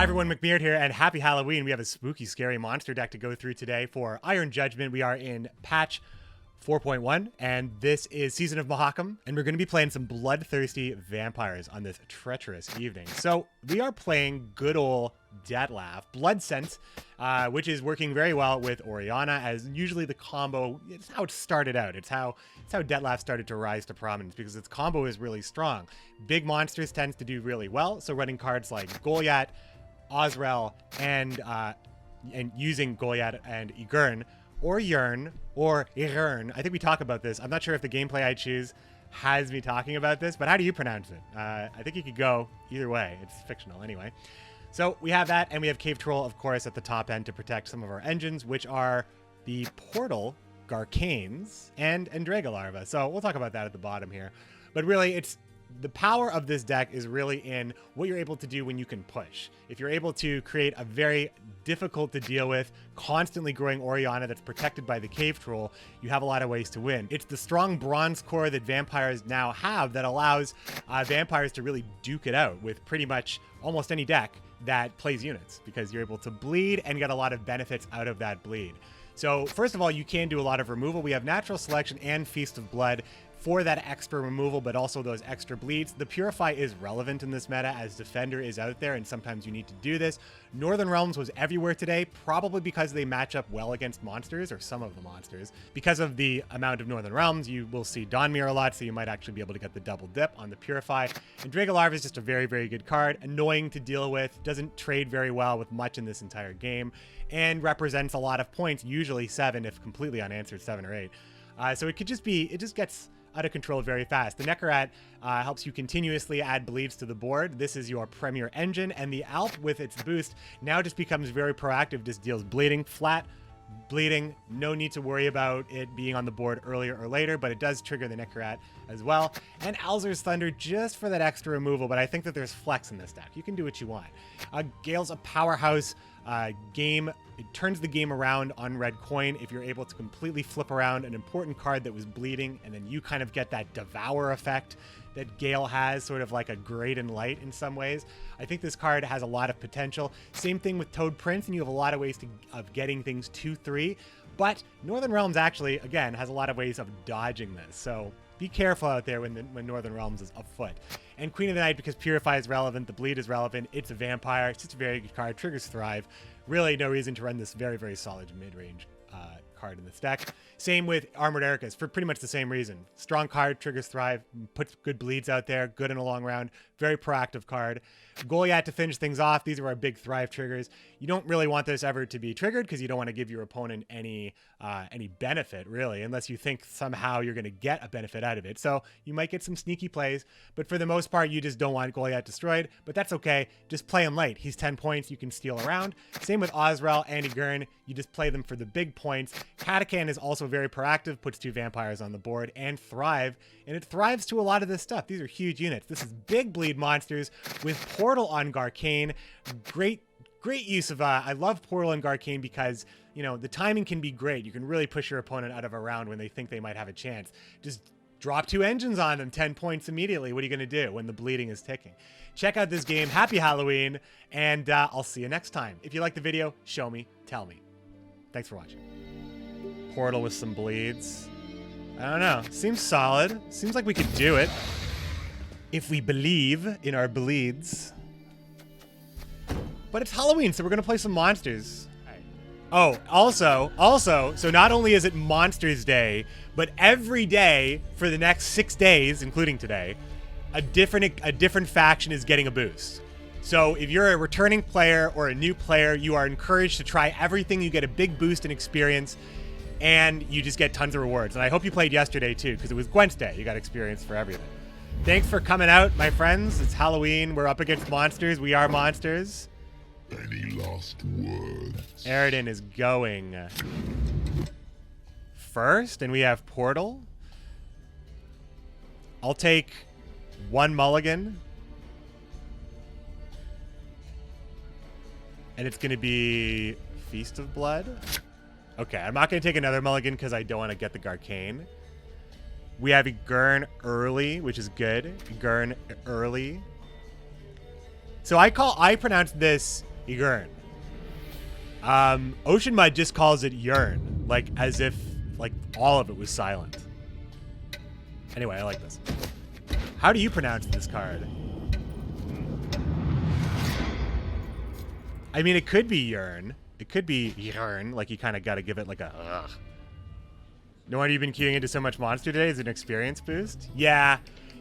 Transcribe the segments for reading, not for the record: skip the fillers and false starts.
Hi everyone, McBeard here, and happy Halloween. We have a spooky, scary monster deck to go through today for Iron Judgment. We are in patch 4.1, and this is Season of Mahakam, and we're going to be playing some bloodthirsty vampires on this treacherous evening. So we are playing good old Detlef, Blood Scent, which is working very well with Oriana, as usually the combo, it's how it started out. It's how Detlef started to rise to prominence, because its combo is really strong. Big monsters tends to do really well, so running cards like Goliath, Osrel, and using Goliath and Igern, or Yern, or Igern. I think we talk about this. I'm not sure if the gameplay I choose has me talking about this, but how do you pronounce it? I think you could go either way. It's fictional anyway. So we have that, and we have Cave Troll, of course, at the top end to protect some of our engines, which are the Portal, Garcanes, and Draga Larva. So we'll talk about that at the bottom here. But really, it's the power of this deck is really in what you're able to do when you can push. If you're able to create a very difficult to deal with, constantly growing Oriana that's protected by the Cave Troll, you have a lot of ways to win. It's the strong bronze core that vampires now have that allows vampires to really duke it out with pretty much almost any deck that plays units, because you're able to bleed and get a lot of benefits out of that bleed. So first of all, you can do a lot of removal. We have Natural Selection and Feast of Blood for that extra removal, but also those extra bleeds. The Purify is relevant in this meta, as Defender is out there, and sometimes you need to do this. Northern Realms was everywhere today, probably because they match up well against monsters, or some of the monsters. Because of the amount of Northern Realms, you will see Dawnmere a lot, so you might actually be able to get the double dip on the Purify. And Draga Larva is just a very, very good card. Annoying to deal with, doesn't trade very well with much in this entire game, and represents a lot of points, usually 7, if completely unanswered, 7 or 8. So it could just be, it just gets out of control very fast. The Neckarat helps you continuously add bleeds to the board. This is your premier engine, and the Alp with its boost now just becomes very proactive, just deals bleeding, flat bleeding, no need to worry about it being on the board earlier or later, but it does trigger the Neckarat as well. And Alzur's Thunder just for that extra removal, but I think that there's flex in this deck. You can do what you want. Gale's a powerhouse game. It turns the game around on red coin if you're able to completely flip around an important card that was bleeding, and then you kind of get that devour effect that Gale has, sort of like a Great and Light in some ways. I think this card has a lot of potential. Same thing with Toad Prince, and you have a lot of ways of getting things 2-3, but Northern Realms actually, again, has a lot of ways of dodging this, so be careful out there when Northern Realms is afoot. And Queen of the Night, because Purify is relevant, the Bleed is relevant, it's a vampire, it's just a very good card, triggers Thrive. Really no reason to run this very, very solid mid-range card in this deck. Same with Armored Ericas, for pretty much the same reason. Strong card, triggers Thrive, puts good bleeds out there, good in a long round, very proactive card. Goliath to finish things off. These are our big Thrive triggers. You don't really want this ever to be triggered, because you don't want to give your opponent any benefit, really, unless you think somehow you're going to get a benefit out of it. So you might get some sneaky plays, but for the most part, you just don't want Goliath destroyed, but that's okay. Just play him late. He's 10 points. You can steal around. Same with Osrel and Igern. You just play them for the big points. Katakan is also very proactive, puts 2 vampires on the board, and Thrive, and it thrives to a lot of this stuff. These are huge units. This is big bleed monsters with Portal on Garcane. Great use of, I love Portal and Garcane because, you know, the timing can be great. You can really push your opponent out of a round when they think they might have a chance. Just drop 2 engines on them, 10 points immediately. What are you going to do when the bleeding is ticking? Check out this game. Happy Halloween, and I'll see you next time. If you like the video, show me, tell me. Thanks for watching. Portal with some bleeds. I don't know. Seems solid. Seems like we could do it if we believe in our bleeds. But it's Halloween, so we're going to play some monsters. Oh, also, so not only is it Monsters Day, but every day for the next 6 days, including today, a different faction is getting a boost. So if you're a returning player or a new player, you are encouraged to try everything. You get a big boost in experience, and you just get tons of rewards. And I hope you played yesterday too, because it was GWENT Day. You got experience for everything. Thanks for coming out, my friends. It's Halloween. We're up against monsters. We are monsters. Any last words? Aridin is going first, and we have Portal. I'll take 1 mulligan. And it's going to be Feast of Blood. Okay, I'm not going to take another mulligan because I don't want to get the Garcane. We have Igern early, which is good. Igern early. So I pronounce this Yearn. Ocean Mud just calls it yearn, like as if like all of it was silent. Anyway, I like this. How do you pronounce this card? I mean, it could be yearn. It could be yearn, like you kind of got to give it like a ugh. No wonder you've been queuing into so much monster today. Is it an experience boost? Yeah,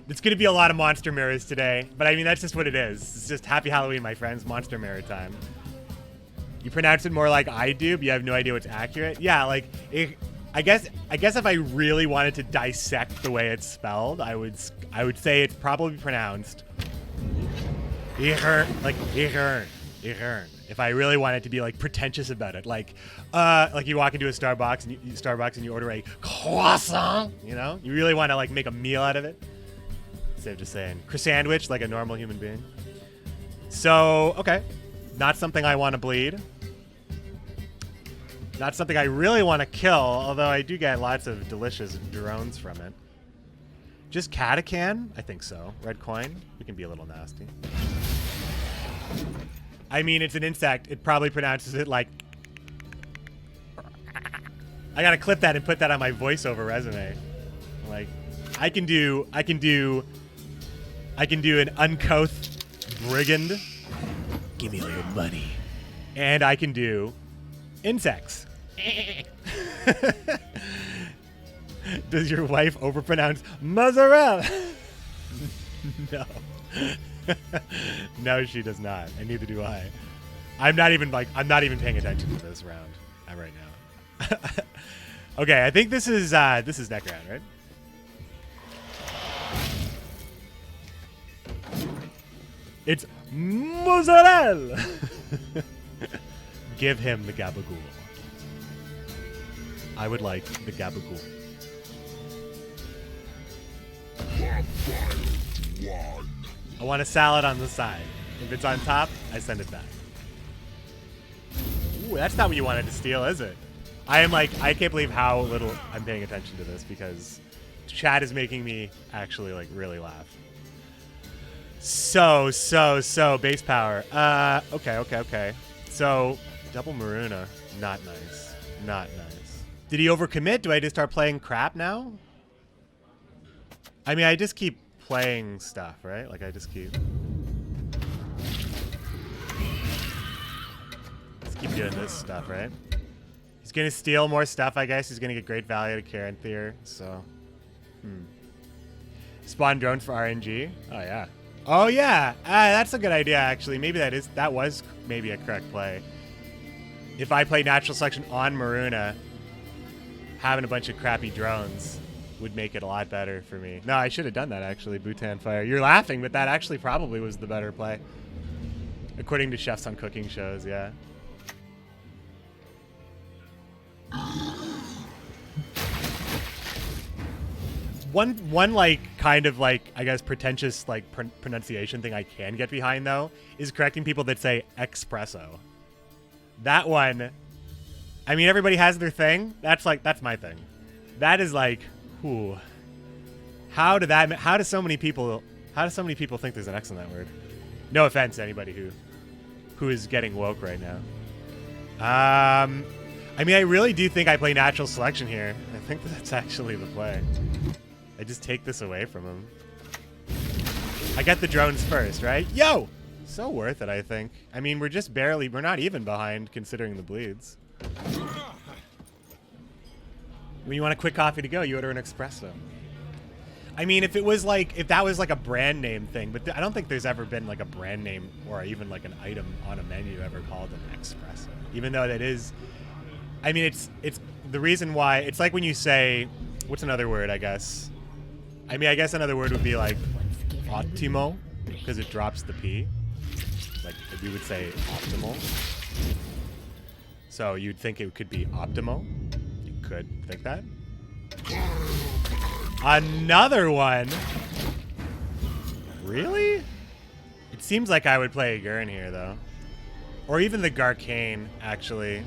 it's going to be a lot of monster mirrors today. But I mean, that's just what it is. It's just happy Halloween, my friends. Monster mirror time. You pronounce it more like I do, but you have no idea what's accurate. Yeah, like I guess if I really wanted to dissect the way it's spelled, I would say it's probably pronounced like Yearn. If I really wanted to be like pretentious about it, like you walk into a Starbucks and you order a croissant, you know, you really want to like make a meal out of it instead of just saying croissandwich like a normal human being. So okay, not something I want to bleed. Not something I really want to kill, although I do get lots of delicious drones from it. Just Catacan? I think so. Red coin? We can be a little nasty. I mean, it's an insect. It probably pronounces it like... I gotta clip that and put that on my voiceover resume. Like, I can do an uncouth brigand. Give me a little money. And I can do insects. Does your wife overpronounce mozzarella? No. No, she does not, and neither do I. I'm not even paying attention to this round right now. Okay, I think this is neck round, right? It's mozzarella. Give him the gabagool. I would like the gabagool. I want a salad on the side. If it's on top, I send it back. Ooh, that's not what you wanted to steal, is it? I can't believe how little I'm paying attention to this because chat is making me actually like really laugh. So base power. Okay. So double Maruna, not nice. Not nice. Did he overcommit? Do I just start playing crap now? I mean, I just keep playing stuff, right? Like I just keep doing this stuff, right? He's gonna steal more stuff, I guess. He's gonna get great value to Caranthier, so spawn drones for RNG. Oh yeah, that's a good idea actually. Maybe that was maybe a correct play. If I play natural selection on Maruna, having a bunch of crappy drones would make it a lot better for me. No, I should have done that actually. Bhutan Fire. You're laughing, but that actually probably was the better play, according to chefs on cooking shows. Yeah. One like kind of like I guess pretentious like pronunciation thing I can get behind though is correcting people that say espresso. That one, I mean everybody has their thing. That's my thing. That is like, ooh. How do so many people think there's an X in that word? No offense to anybody who is getting woke right now. I mean I really do think I play natural selection here. I think that's actually the play. I just take this away from him. I get the drones first, right? Yo! So worth it, I think. I mean, we're not even behind considering the bleeds. When you want a quick coffee to go, you order an espresso. I mean, if that was like a brand name thing, but I don't think there's ever been like a brand name or even like an item on a menu ever called an espresso. Even though that is, I mean, it's the reason why, it's like when you say, what's another word, I guess? I mean, I guess another word would be like ottimo, because it drops the P. Like we would say optimal. So you'd think it could be optimal. You could think that. Another one. Really? It seems like I would play a Gurn here though. Or even the Garcane, actually.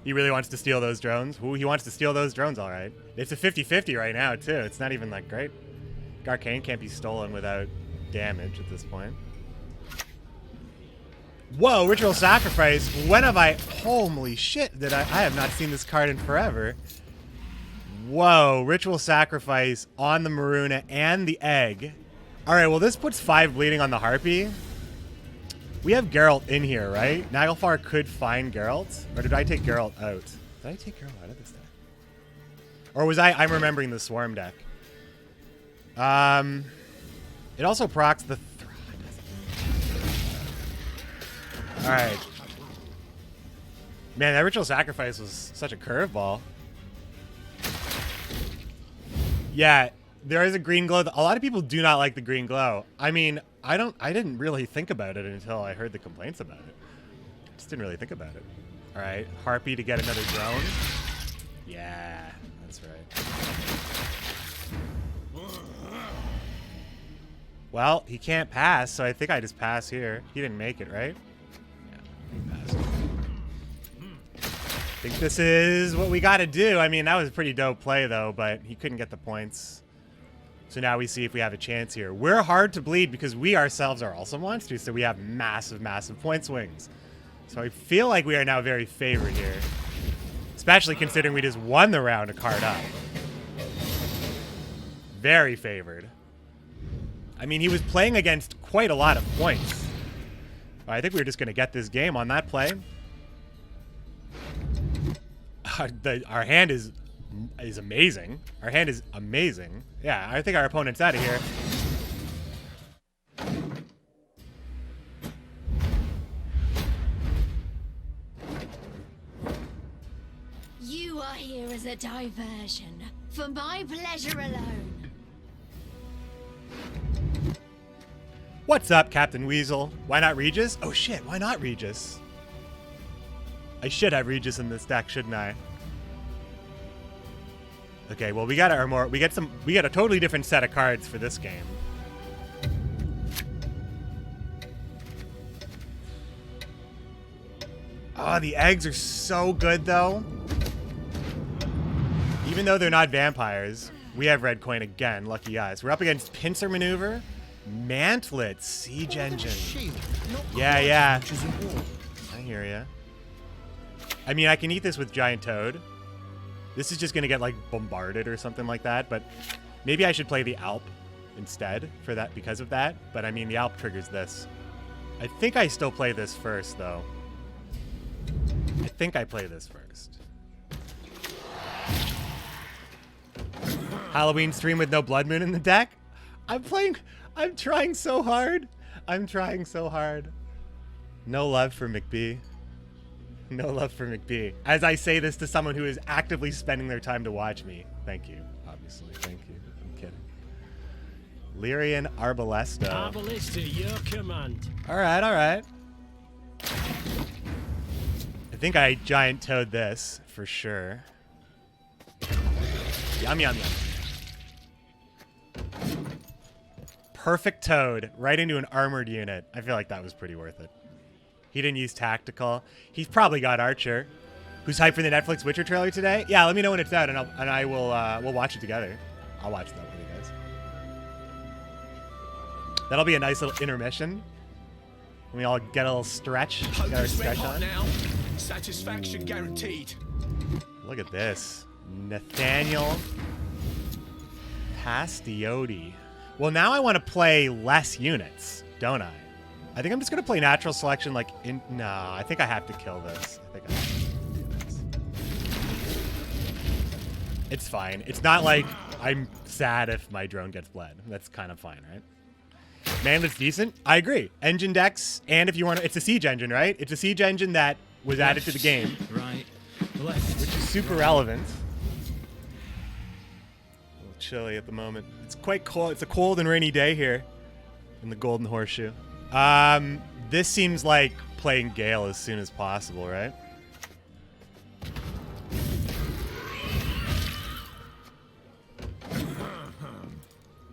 He really wants to steal those drones. Ooh, he wants to steal those drones, all right. It's a 50-50 right now, too. It's not even that great. Arcane can't be stolen without damage at this point. Whoa, Ritual Sacrifice. When have I... Holy shit, I have not seen this card in forever. Whoa, Ritual Sacrifice on the Maruna and the Egg. All right, well, this puts 5 bleeding on the Harpy. We have Geralt in here, right? Naglfar could find Geralt. Or did I take Geralt out? Did I take Geralt out of this deck? Or was I'm remembering the Swarm deck. It also procs the... All right. Man, that Ritual Sacrifice was such a curveball. Yeah, there is a green glow. A lot of people do not like the green glow. I mean, I didn't really think about it until I heard the complaints about it. Just didn't really think about it. All right, Harpy to get another drone. Yeah, that's right. Well, he can't pass, so I think I just pass here. He didn't make it, right? Yeah, he passed. I think this is what we got to do. I mean, that was a pretty dope play, though, but he couldn't get the points. So now we see if we have a chance here. We're hard to bleed because we ourselves are also monsters, so we have massive, massive point swings. So I feel like we are now very favored here, especially considering we just won the round a card up. Very favored. I mean, he was playing against quite a lot of points. I think we were just going to get this game on that play. Our hand is amazing. Our hand is amazing. Yeah, I think our opponent's out of here. You are here as a diversion, for my pleasure alone. What's up, Captain Weasel? Why not Regis? Oh shit, why not Regis? I should have Regis in this deck, shouldn't I? Okay, well we got we got a totally different set of cards for this game. Oh, the eggs are so good though. Even though they're not vampires, we have red coin again, lucky us. We're up against Pincer Maneuver, Mantlet, Siege Engine. Yeah. I hear ya. I mean, I can eat this with Giant Toad. This is just going to get, like, bombarded or something like that, but maybe I should play the Alp instead for that because of that. But, I mean, the Alp triggers this. I think I still play this first, though. I think I play this first. Halloween stream with no Blood Moon in the deck? I'm trying so hard. No love for McBee. No love for McBee. As I say this to someone who is actively spending their time to watch me. Thank you, obviously. Thank you. I'm kidding. Lyrian Arbalesto. Arbalista, your command. All right. I think I Giant Toad this for sure. Yum. Perfect Toad right into an armored unit. I feel like that was pretty worth it. He didn't use Tactical. He's probably got Archer. Who's hyped for the Netflix Witcher trailer today? Yeah, let me know when it's out, and I will we'll watch it together. I'll watch that with you guys. That'll be a nice little intermission. We all get a little stretch. Get our stretch on. Now. Satisfaction guaranteed. Look at this, Nathaniel Pastiodi. Well, now I want to play less units, don't I? I think I'm just going to play natural selection no, I think I have to kill this. I think I have to do this. It's fine. It's not like I'm sad if my drone gets bled. That's kind of fine, right? Man, that's decent. I agree. Engine decks, and if you want to, it's a siege engine, right? It's a siege engine that was added to the game. Right. Left. Which is super relevant. A little chilly at the moment. It's quite cold. It's a cold and rainy day here in the Golden Horseshoe. This seems like playing Gale as soon as possible, right?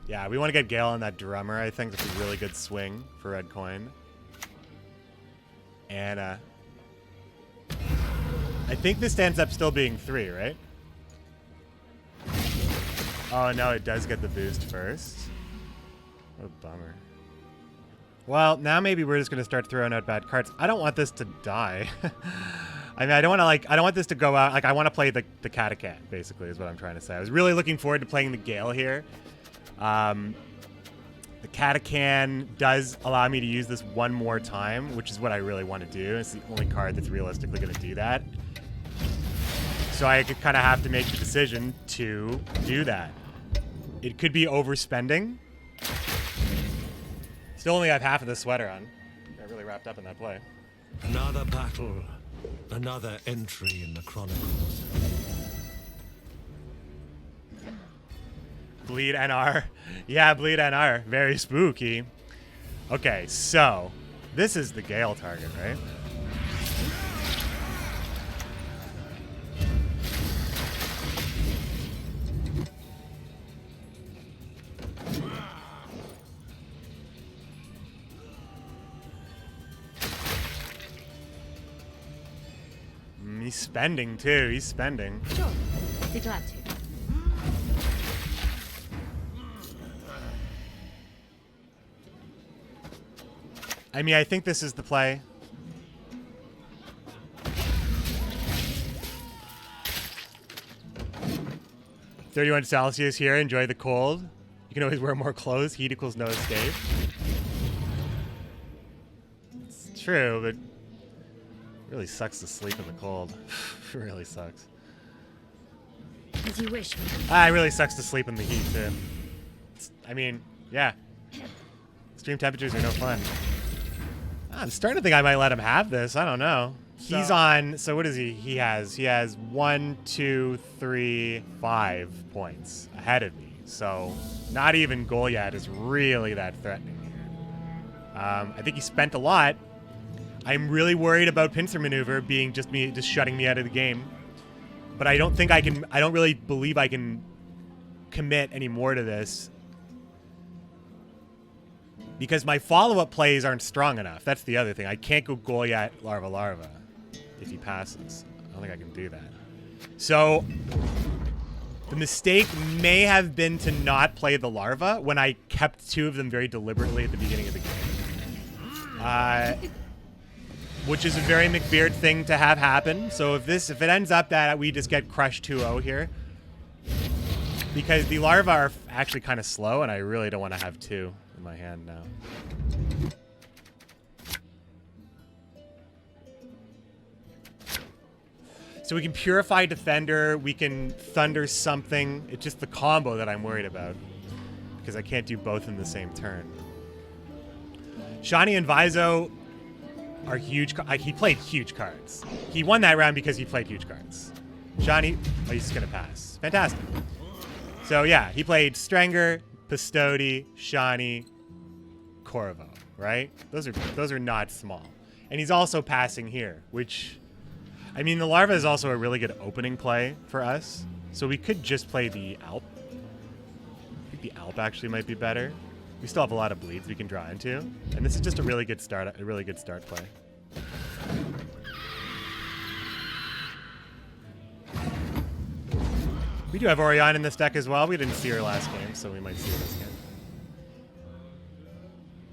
Yeah, we want to get Gale on that drummer. I think that's a really good swing for red coin. And, I I think this ends up still being 3, right? Oh, no, it does get the boost first. What a bummer. Well, now maybe we're just going to start throwing out bad cards. I don't want this to die. I mean, I don't want to, like, I don't want this to go out. Like, I want to play the Catacan, basically, is what I'm trying to say. I was really looking forward to playing the Gale here. The Catacan does allow me to use this one more time, which is what I really want to do. It's the only card that's realistically going to do that. So I could kind of have to make the decision to do that. It could be overspending. Still only have half of the sweater on. Got really wrapped up in that play. Another battle, another entry in the Chronicles. Bleed NR. Yeah, bleed NR. Very spooky. Okay, so this is the Gale target, right? He's spending too. He's spending. Sure. Be glad to. I mean, I think this is the play. $31 Celsius here. Enjoy the cold. You can always wear more clothes. Heat equals no escape. It's true, but it really sucks to sleep in the cold. It really sucks. As you wish. Ah, it really sucks to sleep in the heat, too. I mean, yeah. Extreme temperatures are no fun. I'm starting to think I might let him have this. I don't know. He's on, so what is he? He has 1, 2, 3, 5 points ahead of me. So not even Goliath is really that threatening here. I think he spent a lot. I'm really worried about pincer maneuver being just shutting me out of the game. But I don't think I can, I don't really believe I can commit any more to this. Because my follow-up plays aren't strong enough. That's the other thing. I can't go Goliath Larva if he passes. I don't think I can do that. So the mistake may have been to not play the Larva when I kept 2 of them very deliberately at the beginning of the game. Which is a very McBeard thing to have happen. So if it ends up that we just get crushed 2-0 here, because the Larva are actually kind of slow, and I really don't want to have 2 in my hand now. So we can Purify Defender, we can Thunder something. It's just the combo that I'm worried about, because I can't do both in the same turn. Shani and Vizo are huge. He played huge cards. He won that round because he played huge cards. Shani, oh, he's just going to pass. Fantastic. So yeah, he played Strenger, Pistodi, Shani, Corvo, right? Those are not small. And he's also passing here, which, I mean, the Larva is also a really good opening play for us. So we could just play the Alp. I think the Alp actually might be better. We still have a lot of bleeds we can draw into. And this is just a really good start play. We do have Orion in this deck as well. We didn't see her last game, so we might see her this game.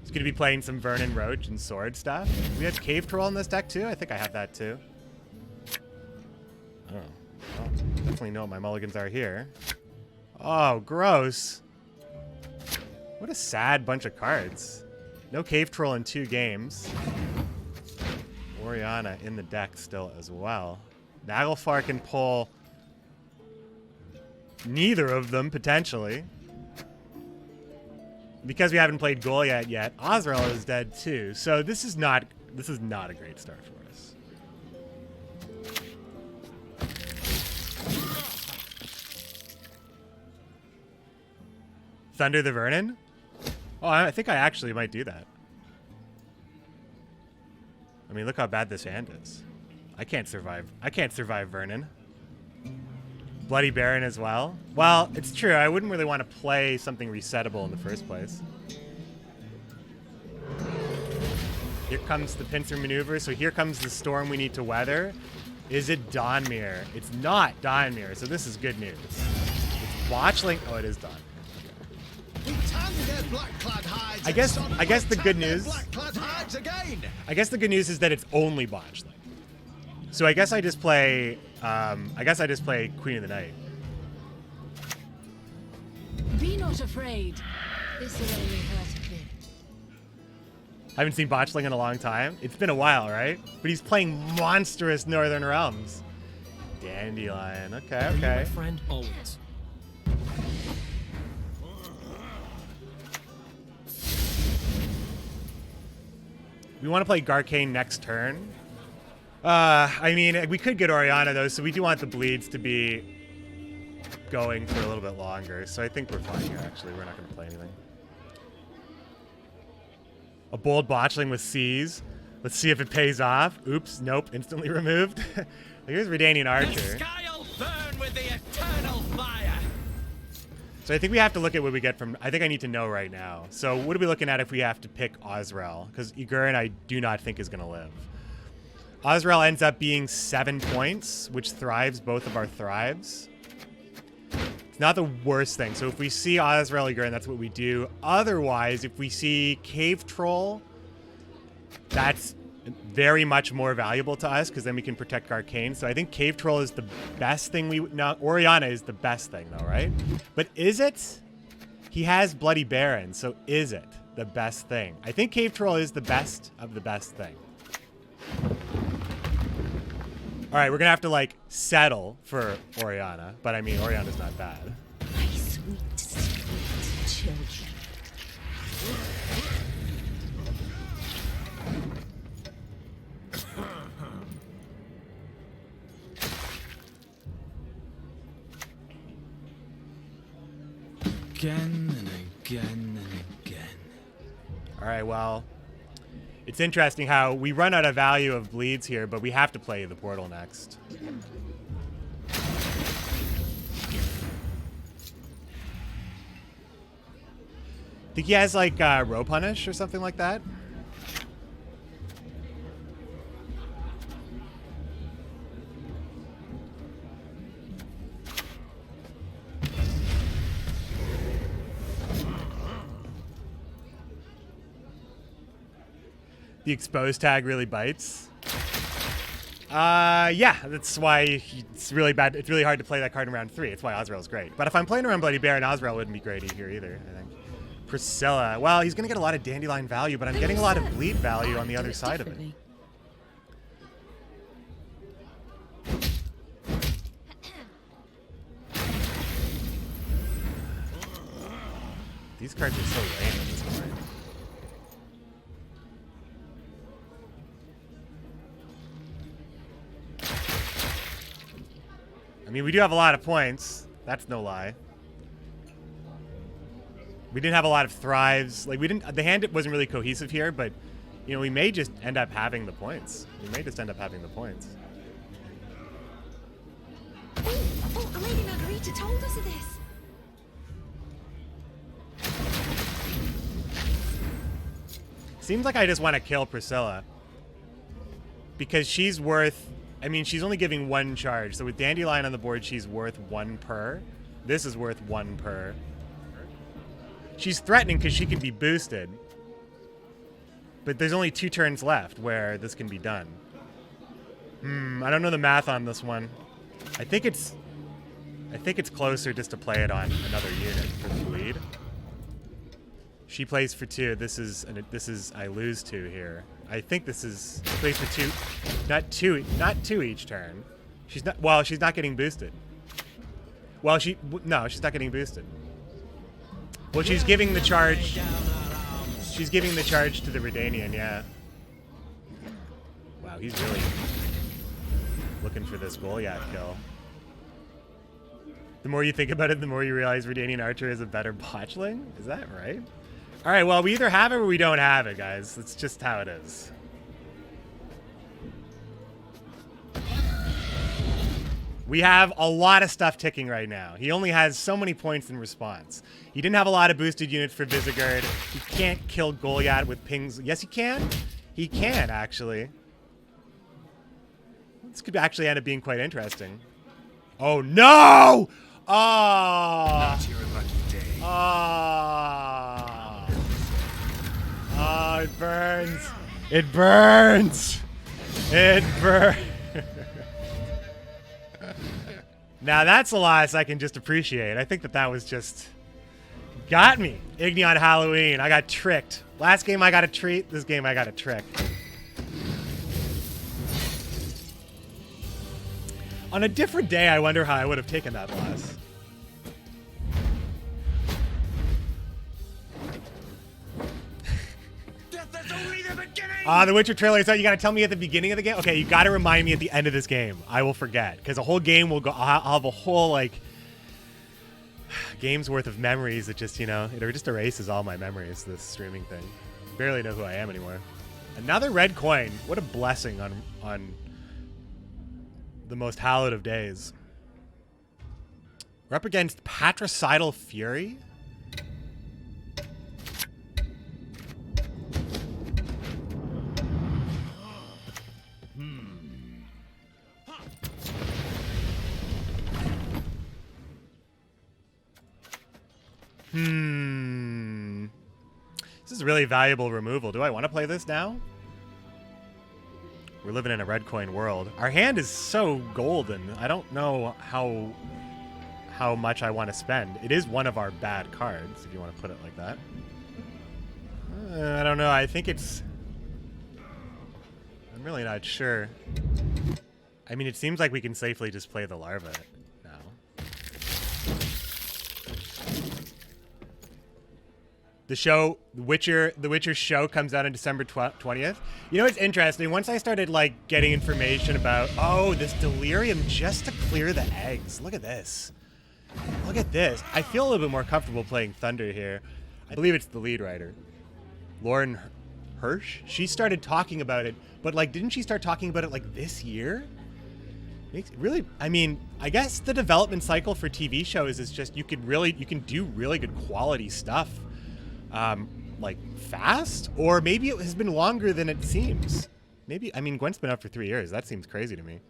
He's going to be playing some Vernon Roach and Sword stuff. We have Cave Troll in this deck too. I think I have that too. Oh, well, definitely know what my mulligans are here. Oh, gross. What a sad bunch of cards. No Cave Troll in 2 games. Oriana in the deck still as well. Naglfar can pull neither of them, potentially. Because we haven't played Goliath yet, Azrael is dead too. So this is not a great start for us. Thunder the Vernon? Oh, I think I actually might do that. I mean, look how bad this hand is. I can't survive Vernon. Bloody Baron as well. Well, it's true. I wouldn't really want to play something resettable in the first place. Here comes the pincer maneuver. So here comes the storm we need to weather. Is it Donmir? It's not Donmir, so this is good news. It's Botchling. Oh, it is Donmir. I guess the good news. I guess the good news is that it's only Botchling. So I guess I just play. Queen of the Night. Be not afraid. This will only hurt a bit. I haven't seen Botchling in a long time. It's been a while, right? But he's playing monstrous Northern Realms. Dandelion. Okay, My okay. friend, always. We want to play Garcane next turn. I mean, we could get Oriana, though, so we do want the bleeds to be going for a little bit longer. So I think we're fine here, actually. We're not going to play anything. A bold Botchling with C's. Let's see if it pays off. Oops, nope, instantly removed. Here's Redanian Archer. The sky'll burn with the eternal fire. So I think we have to look at what we get from... I think I need to know right now. So what are we looking at if we have to pick Osrel? Because Igurin I do not think is going to live. Osrel ends up being 7 points, which thrives both of our thrives. It's not the worst thing. So if we see Osrel Igurin, that's what we do. Otherwise, if we see Cave Troll, that's very much more valuable to us because then we can protect Arcane. So I think Cave Troll is the best thing we... No, Oriana is the best thing though, right? But is it? He has Bloody Baron, so is it the best thing? I think Cave Troll is the best of the best thing. All right, we're going to have to, like, settle for Oriana. But, I mean, Oriana's not bad. My sweet, sweet children. Again and again and again. All right, well, it's interesting how we run out of value of bleeds here, but we have to play the portal next. Think he has, like, Row Punish or something like that? The expose tag really bites. Yeah, that's why it's really bad. It's really hard to play that card in round 3. It's why Osrel's great. But if I'm playing around Bloody Baron, Osrel wouldn't be great here either, I think. Priscilla. Well, he's going to get a lot of Dandelion value, but I'm getting a lot of bleed value on the other side of it. These cards are so lame at this point. I mean, we do have a lot of points. That's no lie. We didn't have a lot of thrives. Like, we didn't... The hand wasn't really cohesive here, but, you know, we may just end up having the points. We may just end up having the points. Oh, Lady Margarita told us of this. Seems like I just want to kill Priscilla. Because she's worth... I mean, she's only giving 1 charge. So with Dandelion on the board, she's worth 1 per. This is worth 1 per. She's threatening because she can be boosted. But there's only 2 turns left where this can be done. I don't know the math on this one. I think it's closer just to play it on another unit for the bleed. She plays for 2. This is I lose 2 here. I think this is plays for 2, not 2 each turn. She's not getting boosted. Well, no, she's not getting boosted. Well, she's giving the charge. She's giving the charge to the Redanian, yeah. Wow, he's really looking for this Goliath kill. The more you think about it, the more you realize Redanian Archer is a better botchling. Is that right? All right, well, we either have it or we don't have it, guys. That's just how it is. We have a lot of stuff ticking right now. He only has so many points in response. He didn't have a lot of boosted units for Visegard. He can't kill Goliath with pings. Yes, he can. He can, actually. This could actually end up being quite interesting. Oh, no! Oh! Not your lucky day. Oh! Oh, it burns. It burns. It burns. Now that's a loss I can just appreciate. I think that was just... got me. Igni on Halloween. I got tricked. Last game I got a treat. This game I got a trick. On a different day, I wonder how I would have taken that loss. The Witcher trailer. So you got to tell me at the beginning of the game. Okay, you got to remind me at the end of this game. I will forget because the whole game will go. I'll have a whole like game's worth of memories that just, you know, it just erases all my memories. This streaming thing. Barely know who I am anymore. Another red coin. What a blessing on the most hallowed of days. We're up against Patricidal Fury. This is really valuable removal. Do I want to play this now? We're living in a red coin world. Our hand is so golden. I don't know how much I want to spend. It is one of our bad cards, if you want to put it like that. I don't know. I think it's... I'm really not sure. I mean, it seems like we can safely just play the larva now. The Witcher show comes out on December 20th. You know what's interesting? Once I started like getting information about, oh, this delirium just to clear the eggs. Look at this. Look at this. I feel a little bit more comfortable playing Thunder here. I believe it's the lead writer, Lauren Hirsch. She started talking about it, but like, didn't she start talking about it like this year? Really, I mean, I guess the development cycle for TV shows is just you can do really good quality stuff. Like fast, or maybe it has been longer than it seems. Maybe, I mean, Gwent's been up for 3 years. That seems crazy to me.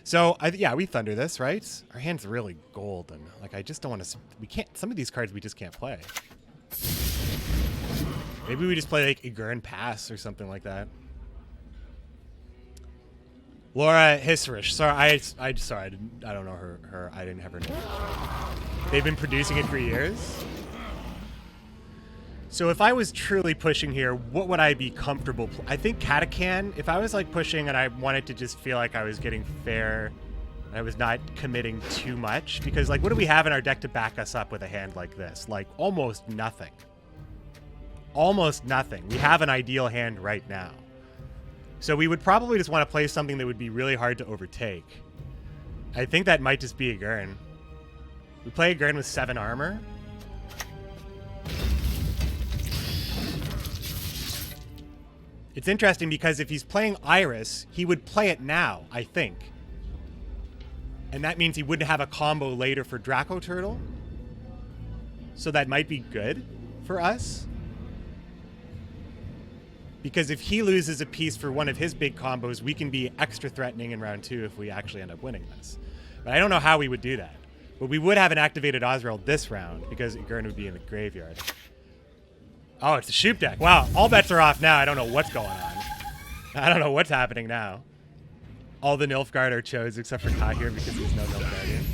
So yeah, we Thunder this, right? Our hand's really golden. Like, I just don't want to, we can't, some of these cards we just can't play. Maybe we just play like Igurn Pass or something like that. Laura Hissrich. Sorry, I don't know her. I didn't have her name. They've been producing it for years. So if I was truly pushing here, what would I be comfortable? I think Katakan, if I was like pushing and I wanted to just feel like I was getting fair, and I was not committing too much, because like what do we have in our deck to back us up with a hand like this? Like almost nothing. Almost nothing. We have an ideal hand right now. So we would probably just want to play something that would be really hard to overtake. I think that might just be a Gurn. We play a Gurn with 7 armor. It's interesting because if he's playing Iris, he would play it now, I think. And that means he wouldn't have a combo later for Draco Turtle. So that might be good for us. Because if he loses a piece for one of his big combos, we can be extra threatening in round 2 if we actually end up winning this. But I don't know how we would do that. But we would have an activated Osrel this round because Gurn would be in the graveyard. Oh, it's a Shoop deck. Wow, all bets are off now. I don't know what's going on. I don't know what's happening now. All the Nilfgaard are chose except for Kahir because he's no Nilfgaardian.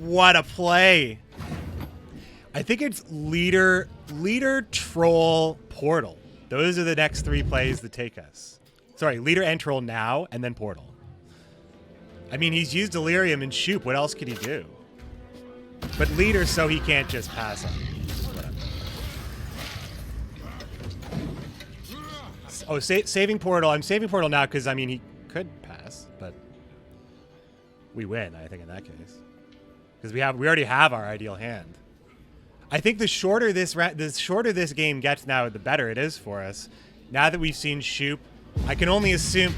What a play. I think it's leader, troll, portal. Those are the next 3 plays that take us. Sorry, leader and troll now, and then portal. I mean, he's used Delirium and Shoop. What else could he do? But leader, so he can't just pass on. Whatever. Oh, saving portal. I'm saving portal now because, I mean, he could pass, but we win, I think, in that case. Because we already have our ideal hand. I think the shorter this game gets now, the better it is for us. Now that we've seen Shoop, I can only assume...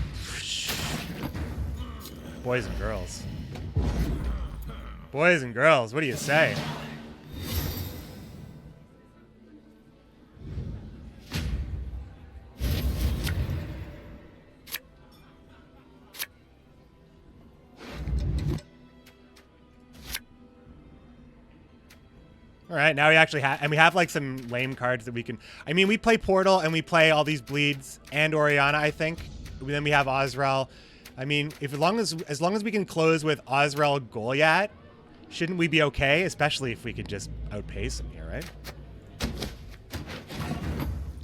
Boys and girls. Boys and girls, what do you say? All right, now we actually have, and we have like some lame cards that we can. I mean, we play Portal and we play all these bleeds and Orianna, I think. Then we have Ozrel. I mean, if as long as we can close with Ozrel Goliath, shouldn't we be okay? Especially if we could just outpace him here, right?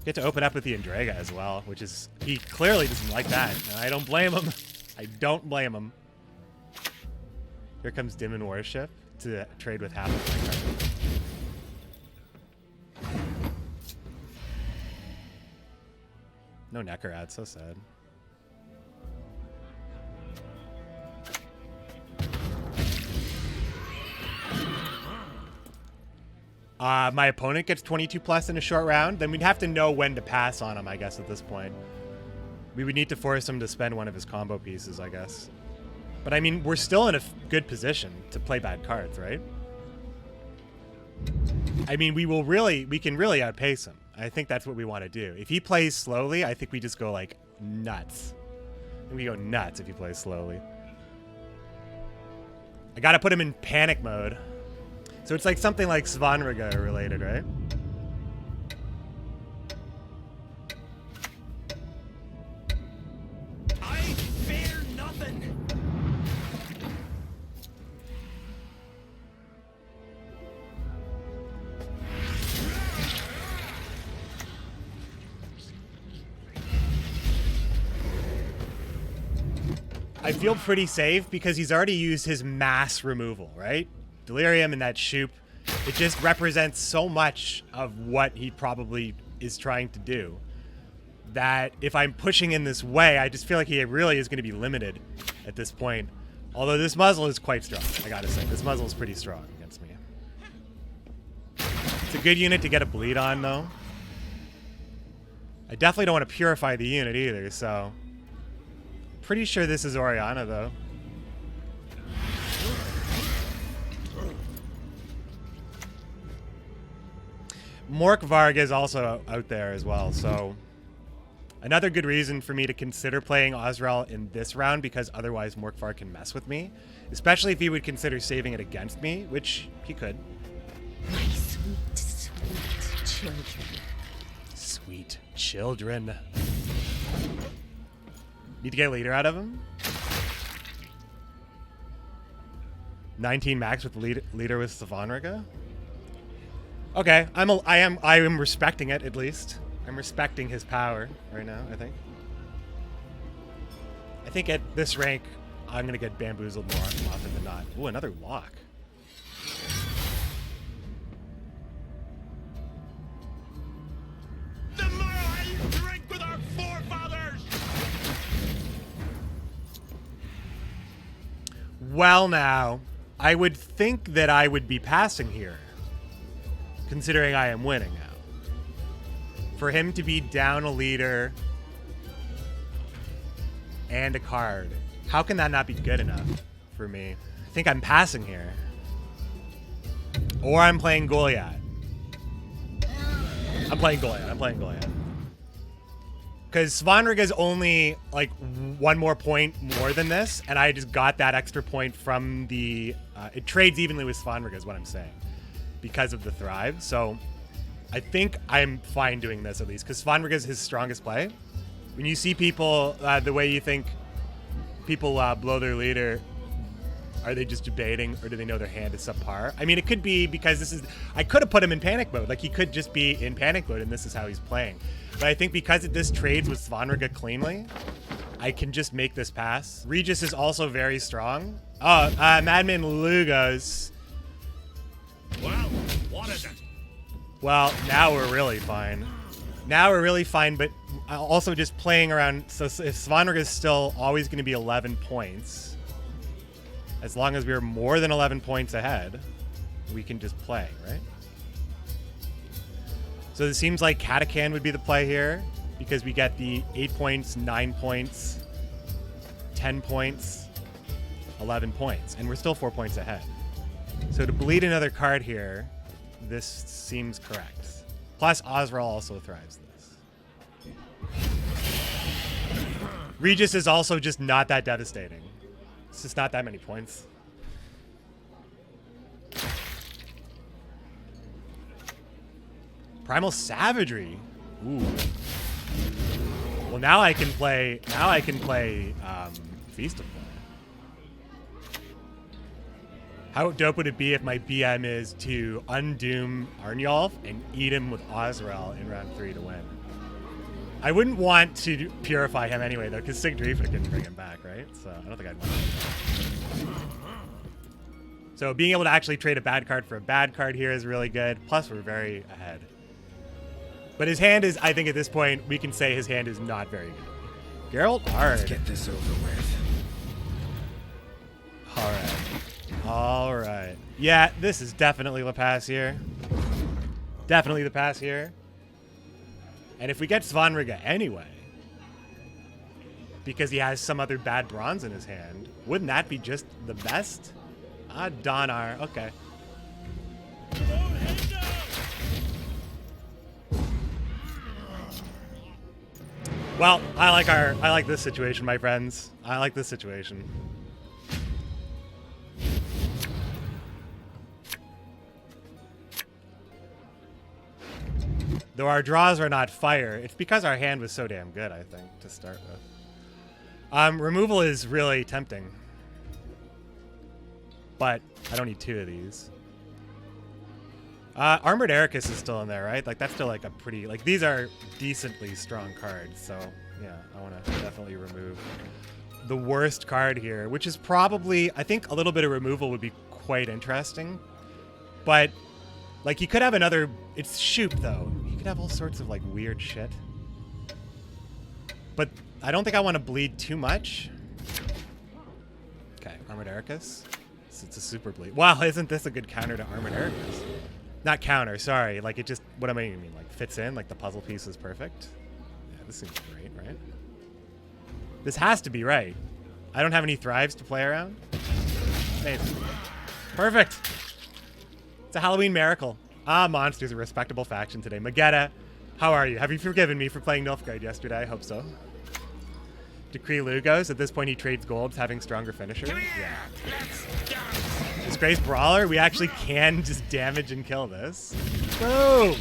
Get to open up with the Andrega as well, which is, he clearly doesn't like that. And I don't blame him. I don't blame him. Here comes Dim and Worship to trade with half of my cards. No Neckarad, so sad. My opponent gets 22 plus in a short round, then we'd have to know when to pass on him, I guess, at this point. We would need to force him to spend one of his combo pieces, I guess. But I mean, we're still in a good position to play bad cards, right? I mean, we can really outpace him. I think that's what we want to do. If he plays slowly, I think we just go like nuts. And we go nuts if he plays slowly. I gotta put him in panic mode. So it's like something like Svanriga related, right? I fear nothing. I feel pretty safe because he's already used his mass removal, right? Delirium and that Shoop, it just represents so much of what he probably is trying to do that if I'm pushing in this way, I just feel like he really is going to be limited at this point. Although this muzzle is quite strong, I gotta say. This muzzle is pretty strong against me. It's a good unit to get a bleed on, though. I definitely don't want to purify the unit either, so... Pretty sure this is Orianna, though. Mork Varg is also out there as well, so another good reason for me to consider playing Ozrel in this round, because otherwise Mork Varg can mess with me, especially if he would consider saving it against me, which he could. My sweet, sweet children. Sweet children. Need to get a leader out of him. 19 max with leader with Svanriga. Okay, I am respecting it, at least. I'm respecting his power right now, I think. I think at this rank, I'm going to get bamboozled more often than not. Ooh, another lock. The Morale drink with our forefathers! Well, now, I would think that I would be passing here, considering I am winning now. For him to be down a leader and a card, how can that not be good enough for me? I think I'm passing here. Or I'm playing Goliath. I'm playing Goliath. Because Svanriga is only like one more point more than this, and I just got that extra point from the... it trades evenly with Svanriga is what I'm saying, because of the Thrive. So I think I'm fine doing this at least, because Svanriga is his strongest play. When you see people, the way you think people blow their leader, are they just debating, or do they know their hand is subpar? I mean, it could be because this is... I could have put him in panic mode. Like, he could just be in panic mode, and this is how he's playing. But I think because this trades with Svanriga cleanly, I can just make this pass. Regis is also very strong. Oh, Madman Lugos. Well, what is it? Well, now we're really fine. Now we're really fine, but also just playing around. So if Svanriga is still always going to be 11 points, as long as we're more than 11 points ahead, we can just play, right? So it seems like Katakan would be the play here, because we get the 8 points, 9 points, 10 points, 11 points, and we're still 4 points ahead. So to bleed another card here, this seems correct. Plus, Ozrel also thrives this. Regis is also just not that devastating. It's just not that many points. Primal Savagery. Ooh. Well, now I can play. Feast of Blood. How dope would it be if my BM is to undoom Arnjolf and eat him with Ozrel in round 3 to win? I wouldn't want to purify him anyway, though, because Sigdrifa can bring him back, right? So I don't think I'd want to. So being able to actually trade a bad card for a bad card here is really good. Plus, we're very ahead. But his hand is, I think at this point, we can say his hand is not very good. Geralt Ard. Let's get this over with. All right. Yeah, this is definitely the pass here. Definitely the pass here. And if we get Svanriga anyway, because he has some other bad bronze in his hand, wouldn't that be just the best? Ah, Donar. Okay. Well, I like this situation, my friends. I like this situation. Though our draws are not fire, it's because our hand was so damn good, I think, to start with. Removal is really tempting. But I don't need 2 of these. Armored Ericus is still in there, right? Like, that's still like a pretty... Like, these are decently strong cards, so yeah, I want to definitely remove the worst card here, which is probably... I think a little bit of removal would be quite interesting. But, like, he could have another... It's Shoop, though. He could have all sorts of, like, weird shit. But I don't think I want to bleed too much. Okay, Armored Ericus. It's a super bleed. Wow, isn't this a good counter to Armored Ericus? Not counter, sorry. Like, it just... What am I mean? Like, fits in? Like, the puzzle piece is perfect? Yeah, this seems great, right? This has to be right. I don't have any Thrives to play around. Amazing. Perfect. It's a Halloween miracle. Ah, Monster's a respectable faction today. Magetta, how are you? Have you forgiven me for playing Nilfgaard yesterday? I hope so. Decree Lugos. At this point, he trades golds, having stronger finishers. Yeah. Disgrace Brawler. We actually can just damage and kill this. Boom!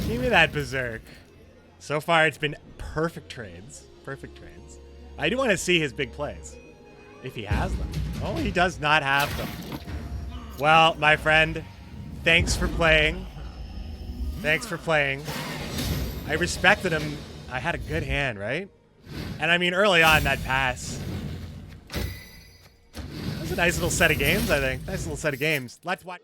Give me that Berserk. So far, it's been perfect trades. Perfect trades. I do want to see his big plays. If he has them. Oh, he does not have them. Well, my friend, thanks for playing. Thanks for playing. I respected him. I had a good hand, right? And I mean, early on, that pass. That was a nice little set of games, I think. Nice little set of games. Let's watch.